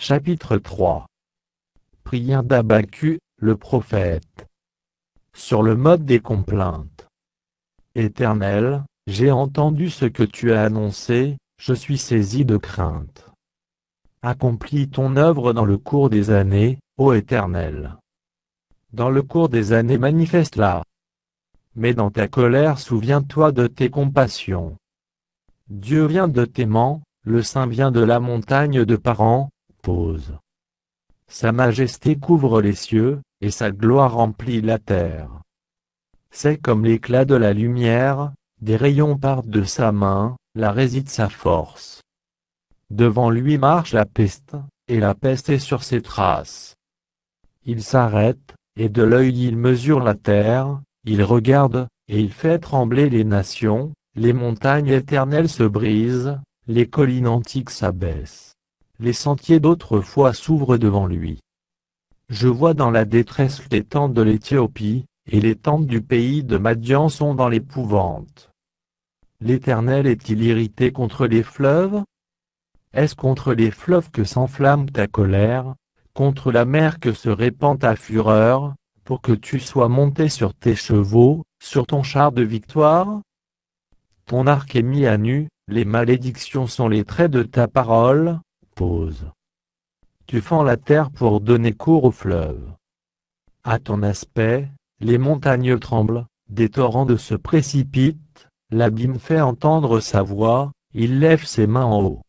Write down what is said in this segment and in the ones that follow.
Chapitre 3. Prière d'Habakkuk, le prophète. Sur le mode des complaintes. Éternel, j'ai entendu ce que tu as annoncé, je suis saisi de crainte. Accomplis ton œuvre dans le cours des années, ô Éternel. Dans le cours des années manifeste-la. Mais dans ta colère souviens-toi de tes compassions. Dieu vient de Théman, le Saint vient de la montagne de Paran. Pause. Sa majesté couvre les cieux, et sa gloire remplit la terre. C'est comme l'éclat de la lumière, des rayons partent de sa main, là réside sa force. Devant lui marche la peste, et la peste est sur ses traces. Il s'arrête, et de l'œil il mesure la terre, il regarde, et il fait trembler les nations, les montagnes éternelles se brisent, les collines antiques s'abaissent. Les sentiers d'autrefois s'ouvrent devant lui. Je vois dans la détresse les tentes de l'Éthiopie, et les tentes du pays de Madian sont dans l'épouvante. L'Éternel est-il irrité contre les fleuves? Est-ce contre les fleuves que s'enflamme ta colère, contre la mer que se répand ta fureur, pour que tu sois monté sur tes chevaux, sur ton char de victoire? Ton arc est mis à nu, les malédictions sont les traits de ta parole. Pause. Tu fends la terre pour donner cours aux fleuves. À ton aspect, les montagnes tremblent, des torrents de se précipitent, l'abîme fait entendre sa voix, il lève ses mains en haut.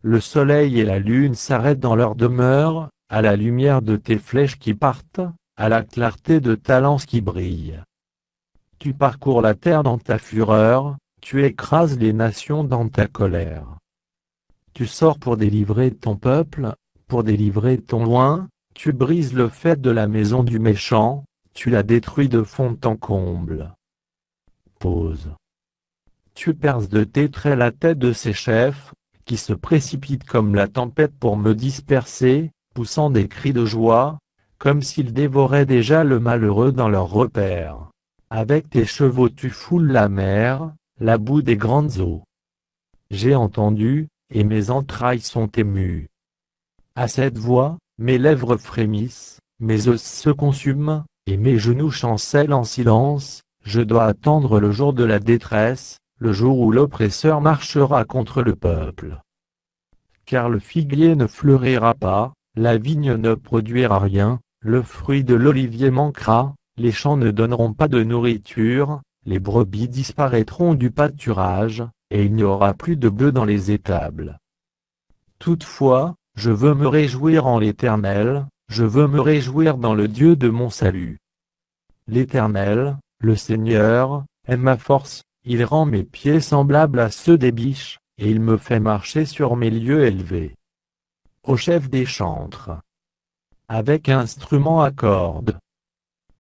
Le soleil et la lune s'arrêtent dans leur demeure, à la lumière de tes flèches qui partent, à la clarté de ta lance qui brille. Tu parcours la terre dans ta fureur, tu écrases les nations dans ta colère. Tu sors pour délivrer ton peuple, pour délivrer ton loin, tu brises le faîte de la maison du méchant, tu la détruis de fond en comble. Pause. Tu perces de tes traits la tête de ses chefs, qui se précipitent comme la tempête pour me disperser, poussant des cris de joie, comme s'ils dévoraient déjà le malheureux dans leurs repères. Avec tes chevaux tu foules la mer, la boue des grandes eaux. J'ai entendu, et mes entrailles sont émues. À cette voix, mes lèvres frémissent, mes os se consument, et mes genoux chancellent en silence, je dois attendre le jour de la détresse, le jour où l'oppresseur marchera contre le peuple. Car le figuier ne fleurira pas, la vigne ne produira rien, le fruit de l'olivier manquera, les champs ne donneront pas de nourriture, les brebis disparaîtront du pâturage, et il n'y aura plus de bœufs dans les étables. Toutefois, je veux me réjouir en l'Éternel, je veux me réjouir dans le Dieu de mon salut. L'Éternel, le Seigneur, est ma force, il rend mes pieds semblables à ceux des biches, et il me fait marcher sur mes lieux élevés. Au chef des chantres. Avec instrument à cordes.